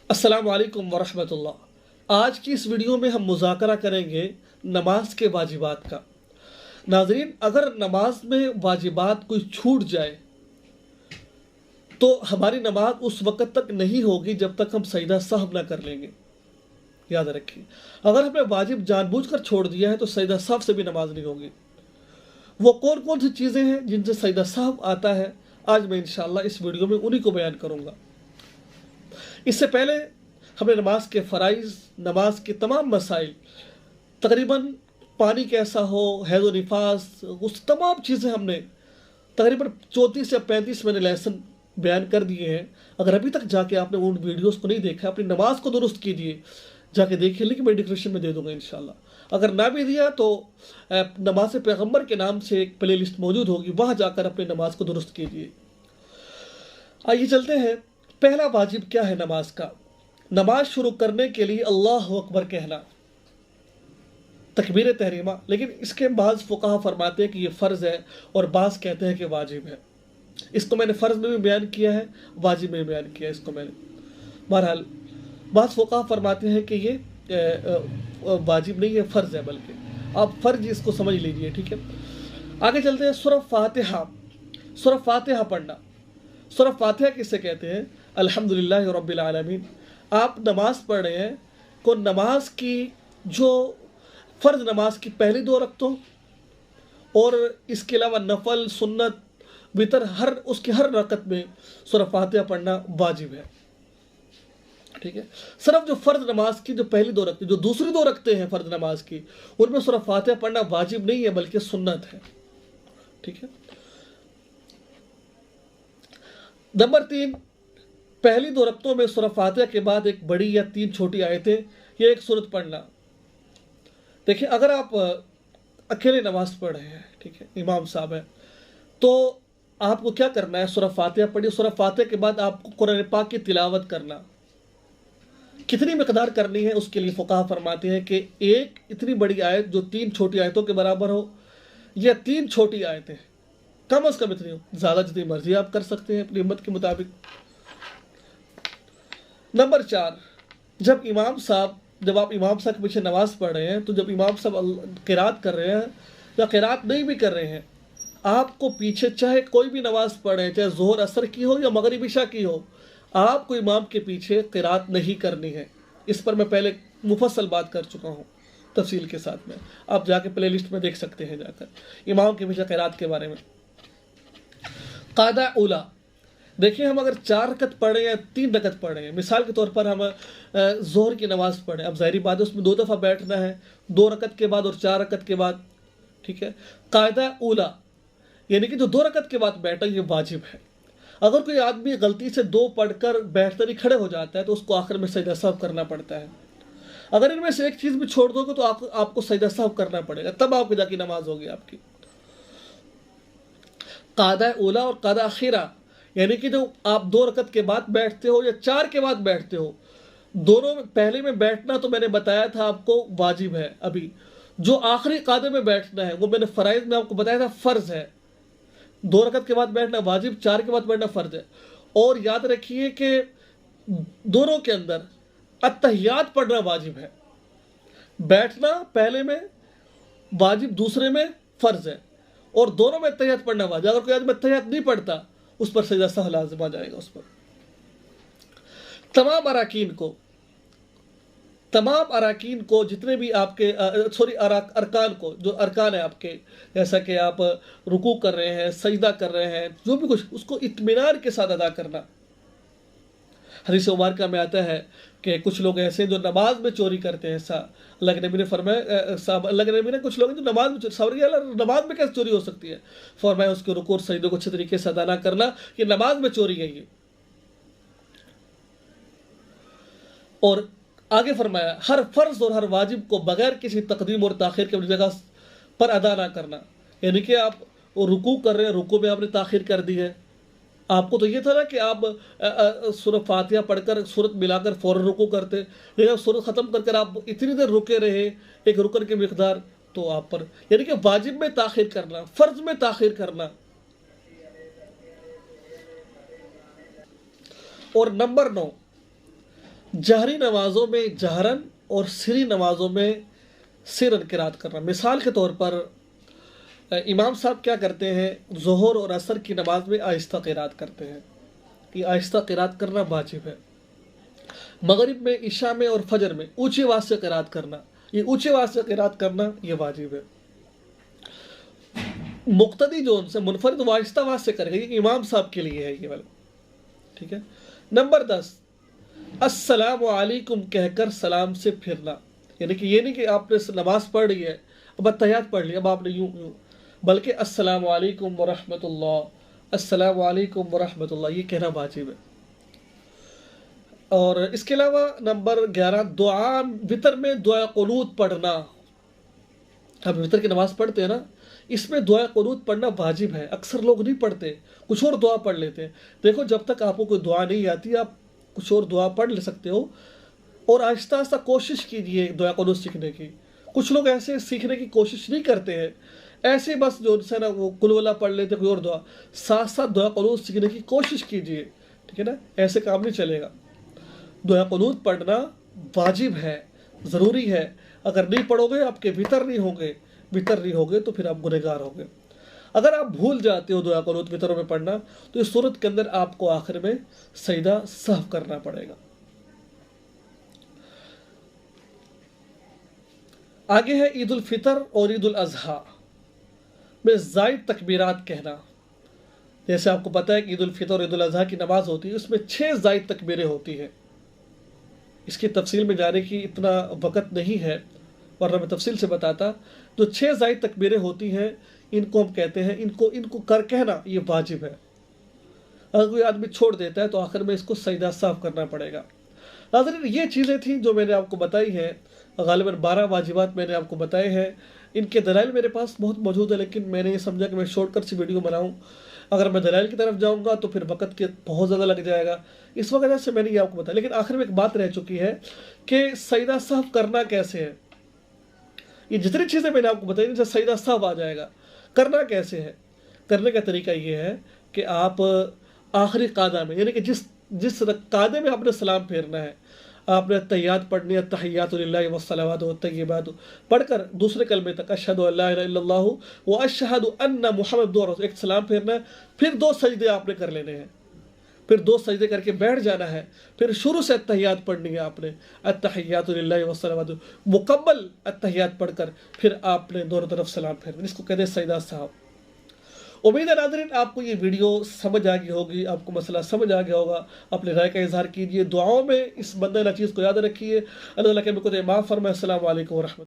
अस्सलाम वालेकुम वरहमतुल्लाह। आज की इस वीडियो में हम मुज़ाकरा करेंगे नमाज के वाजिबात का। नाज़रीन, अगर नमाज में वाजिबात कोई छूट जाए तो हमारी नमाज उस वक़्त तक नहीं होगी जब तक हम सजदा सहव ना कर लेंगे। याद रखिए, अगर हमने वाजिब जानबूझकर छोड़ दिया है तो सजदा सहव से भी नमाज नहीं होगी। वो कौन कौन सी चीज़ें हैं जिनसे सजदा सहव आता है, आज मैं इंशाअल्लाह इस वीडियो में उन्हीं को बयान करूँगा। इससे पहले हमने नमाज के फ़राइज़, नमाज के तमाम मसाइल, तकरीबन पानी कैसा हो, हैज़ व निफास, उस तमाम चीज़ें हमने तकरीबन 34 या 35 मैंने लेसन बयान कर दिए हैं। अगर अभी तक जाके आपने उन वीडियोस को नहीं देखा, अपनी नमाज को दुरुस्त कीजिए, जाके देखिए, लेकिन मैं डिस्क्रिप्शन में दे दूंगा इंशाल्लाह। अगर ना भी दिया तो नमाज पैगम्बर के नाम से एक प्ले लिस्ट मौजूद होगी, वहाँ जाकर अपनी नमाज को दुरुस्त कीजिए। आइए चलते हैं। पहला वाजिब क्या है नमाज का? नमाज शुरू करने के लिए अल्लाह अकबर कहना, तकबीर तहरीमा। लेकिन इसके बाज़ फुक़हा फरमाते हैं कि ये फ़र्ज़ है और बाज़ कहते हैं कि वाजिब है। इसको मैंने फ़र्ज़ में भी बयान किया है, वाजिब में भी बयान किया है इसको मैंने। बहरहाल बाज़ फुक़हा फरमाते हैं कि ये वाजिब नहीं है, फ़र्ज़ है, बल्कि आप फ़र्ज़ इसको समझ लीजिए, ठीक है। आगे चलते हैं। सूरह फातिहा, सूरह फातिहा पढ़ना। सूरह फातिहा किससे कहते हैं? अल्हम्दुलिल्लाहि रब्बिल आलमीन। आप नमाज पढ़ रहे हैं को नमाज की जो फ़र्ज़ नमाज की पहली 2 रकतों और इसके अलावा नफल, सुन्नत, वितर, उसकी हर रकत में सूरह फातिहा पढ़ना वाजिब है, ठीक है। सिर्फ जो फ़र्ज़ नमाज की जो पहली 2 रकतें, जो दूसरी 2 रकतें हैं फ़र्ज़ नमाज की, उनमें सूरह फातिहा पढ़ना वाजिब नहीं है बल्कि सुन्नत है, ठीक है। नंबर 3, पहली 2 रकतों में सूरह फातिहा के बाद एक बड़ी या 3 छोटी आयतें या एक सूरत पढ़ना। देखिए, अगर आप अकेले नमाज पढ़ रहे हैं, ठीक है, इमाम साहब है, तो आपको क्या करना है? सूरह फातिहा पढ़िए। सूरह फातिहा के बाद आपको कुरान पाक की तिलावत करना। कितनी मिकदार करनी है उसके लिए फुक़हा फरमाते हैं कि एक इतनी बड़ी आयत जो 3 छोटी आयतों के बराबर हो, या 3 छोटी आयतें, कम अज़ कम इतनी हो, ज़्यादा जितनी मर्जी आप कर सकते हैं अपनी हिम्मत के मुताबिक। नंबर 4, जब आप इमाम साहब के पीछे नमाज पढ़ रहे हैं, तो जब इमाम साहब क़िरात कर रहे हैं या क़िरात नहीं भी कर रहे हैं, आपको पीछे चाहे कोई भी नमाज पढ़े, चाहे ज़ोहर असर की हो या मगरिब इशा की हो, आपको इमाम के पीछे क़िरात नहीं करनी है। इस पर मैं पहले मुफस्सल बात कर चुका हूँ तफसील के साथ में, आप जाके प्ले लिस्ट में देख सकते हैं जाकर इमाम के पीछे क़िरात के बारे में। क़ादा उला, देखिए, हम अगर 4 रकत पढ़े या 3 रकत पढ़े, मिसाल के तौर पर हम ज़ोहर की नमाज़ पढ़ें, अब ज़ाहिरी बात है उसमें 2 दफ़ा बैठना है, 2 रकत के बाद और 4 रकत के बाद, ठीक है। क़ायदा उला यानी कि जो 2 रकत के बाद बैठा, ये वाजिब है। अगर कोई आदमी गलती से 2 पढ़कर बैठकर ही खड़े हो जाता है तो उसको आखिर में सजदा सहव करना पड़ता है। अगर इनमें से एक चीज़ भी छोड़ दोगे तो आपको सजदा सहव करना पड़ेगा, तब आपकी जाके नमाज होगी आपकी। क़ादा उला और क़ादा अखीरा यानी कि जो आप 2 रकत के बाद बैठते हो या 4 के बाद बैठते हो, दोनों में पहले में बैठना तो मैंने बताया था आपको वाजिब है। अभी जो आखिरी क़ादे में बैठना है वो मैंने फ़राइज़ में आपको बताया था फ़र्ज़ है। 2 रकत के बाद बैठना वाजिब, 4 के बाद बैठना फ़र्ज़ है। और याद रखिए कि दोनों के अंदर अत्तहियात पढ़ना वाजिब है। बैठना पहले में वाजिब, दूसरे में फ़र्ज़ है, और दोनों में अत्तहियात पढ़ना वाजिब। अगर कोई आदमी अत्तहियात नहीं पढ़ता, उस पर सजदा सहव लाज़िम आ जाएगा उस पर। तमाम अराकीन को जितने भी आपके अरकान को, जो अरकान है आपके, जैसा कि आप रुकू कर रहे हैं, सजदा कर रहे हैं, जो भी कुछ, उसको इत्मीनान के साथ अदा करना। हदीस मुबारका में आता है कि कुछ लोग ऐसे जो नमाज में चोरी करते हैं। अल्लाह के नबी ने फरमाया, अल्लाह के नबी ने कुछ लोग जो नमाज में कैसे चोरी हो सकती है? फरमाया उसके रुकू और सजदे को अच्छे तरीके से अदा ना करना, ये नमाज में चोरी है ये। और आगे फरमाया हर फ़र्ज़ और हर वाजिब को बगैर किसी तकदीम और ताख़ीर के जगह पर अदा ना करना। यानी कि आप रुकू कर रहे हैं, रुकू में आपने ताख़ीर कर दी है। आपको तो ये था ना कि आप सूरह फातिहा पढ़कर सूरत मिलाकर फ़ौरन रुकू करते, लेकिन सूरत ख़त्म करके आप इतनी देर रुके रहे, एक रुकन की मिक़दार, तो आप पर यानी कि वाजिब में ताख़ीर करना, फ़र्ज़ में ताख़ीर करना। और नंबर 9, جہری نمازوں میں جہرن اور سری نمازوں میں سرن قرات کرنا۔ مثال کے طور پر امام صاحب کیا کرتے ہیں، ظہر اور عصر کی نماز میں آہستہ قرات کرتے ہیں، یہ آہستہ قرات کرنا واجب ہے۔ مغرب میں، عشاء میں اور فجر میں اونچی آواز سے قرات کرنا، یہ اونچی آواز سے قرات کرنا یہ واجب ہے۔ مقتدی جو ان سے منفرد وہ آہستہ آواز سے کرے گا، یہ امام صاحب کے لیے ہے یہ والا، ٹھیک ہے۔ نمبر 10، السلام علیکم کہہ کر سلام سے پھرنا، یعنی کہ یہ نہیں کہ آپ نے نماز پڑھ لی ہے اب اتحیات پڑھ لی اب آپ نے یوں بلکہ السلام علیکم ورحمۃ اللہ، السلام علیکم ورحمۃ اللہ یہ کہنا واجب ہے۔ اور اس کے علاوہ نمبر 11، دعا وطر میں دعا قنوت پڑھنا۔ ہم وطر کی نماز پڑھتے ہیں نا، اس میں دعا قنوت پڑھنا واجب ہے، اکثر لوگ نہیں پڑھتے، کچھ اور دعا پڑھ لیتے ہیں۔ دیکھو جب تک آپ کو کوئی دعا نہیں آتی آپ کچھ اور دعا پڑھ لے سکتے ہو، اور آہستہ آہستہ کوشش کیجیے دعا قنوت سیکھنے کی۔ کچھ لوگ ایسے سیکھنے کی کوشش نہیں کرتے ہیں، ایسے بس جو ان سے نا وہ قل واللہ پڑھ لیتے کوئی اور دعا، ساتھ ساتھ دعا قنوت سیکھنے کی کوشش کیجیے، ٹھیک ہے نا، ایسے کام نہیں چلے گا۔ دعا قنوت پڑھنا واجب ہے، ضروری ہے، اگر نہیں پڑھو گے آپ کے وطر نہیں ہوں گے تو پھر آپ گنہگار ہوں گے۔ اگر آپ بھول جاتے ہو دعا قنوت وطروں میں پڑھنا تو اس صورت کے اندر آپ کو آخر میں سجدہ سہو کرنا پڑے گا۔ آگے ہے عید الفطر اور عید الاضحیٰ میں زائد تکبیرات کہنا۔ جیسے آپ کو پتہ ہے کہ عید الفطر اور عید الاضحیٰ کی نماز ہوتی ہے، اس میں 6 زائد تکبیریں ہوتی ہیں۔ اس کی تفصیل میں جانے کی اتنا وقت نہیں ہے ورنہ میں تفصیل سے بتاتا۔ جو 6 زائد تکبیریں ہوتی ہیں ان کو ہم کہتے ہیں، ان کو کہنا یہ واجب ہے۔ اگر کوئی آدمی چھوڑ دیتا ہے تو آخر میں اس کو سجدہ سہو کرنا پڑے گا۔ ناظرین یہ چیزیں تھیں جو میں نے آپ کو بتائی ہیں، غالباً 12 واجبات میں نے آپ کو بتائے ہیں۔ ان کے دلائل میرے پاس بہت موجود ہے، لیکن میں نے یہ سمجھا کہ میں شارٹ کٹ سی ویڈیو بناؤں۔ اگر میں دلائل کی طرف جاؤں گا تو پھر وقت کے بہت زیادہ لگ جائے گا، اس وجہ سے میں نے یہ آپ کو بتایا۔ لیکن آخر میں ایک بات رہ چکی ہے کہ سجدہ سہو کرنا کیسے ہے۔ یہ جتنی چیزیں میں نے آپ کو بتائی ان سے سجدہ سہو آ جائے گا۔ کرنا کیسے ہے؟ کرنے کا طریقہ یہ ہے کہ آپ آخری قعدہ میں، یعنی کہ جس قعدے میں آپ نے سلام پھیرنا ہے، آپ نے تحیات پڑھنی ہے، تحیات للہ والصلوات والطیبات پڑھ کر دوسرے کلمے تک اشہد ان لا الہ الا اللہ واشہد ان محمد عبدہ ورسولہ، ایک سلام پھیرنا ہے، پھر 2 سجدے آپ نے کر لینے ہیں، پھر 2 سجدے کر کے بیٹھ جانا ہے، پھر شروع سے التحیات پڑھنی ہے آپ نے، التحیات للہ والصلوات، مکمل التحیات پڑھ کر پھر آپ نے دونوں طرف سلام پھیرنا، اس کو کہتے ہیں سجدہ سہو۔ امید ہے ناظرین آپ کو یہ ویڈیو سمجھ آ گئی ہوگی، آپ کو مسئلہ سمجھ آ گیا ہوگا۔ اپنے رائے کا اظہار کیجیے، دعاؤں میں اس بندہ نچیز کو یاد رکھیے۔ اللہ تعالیٰ کے معاف فرمائے۔ السلام علیکم ورحمۃ اللہ۔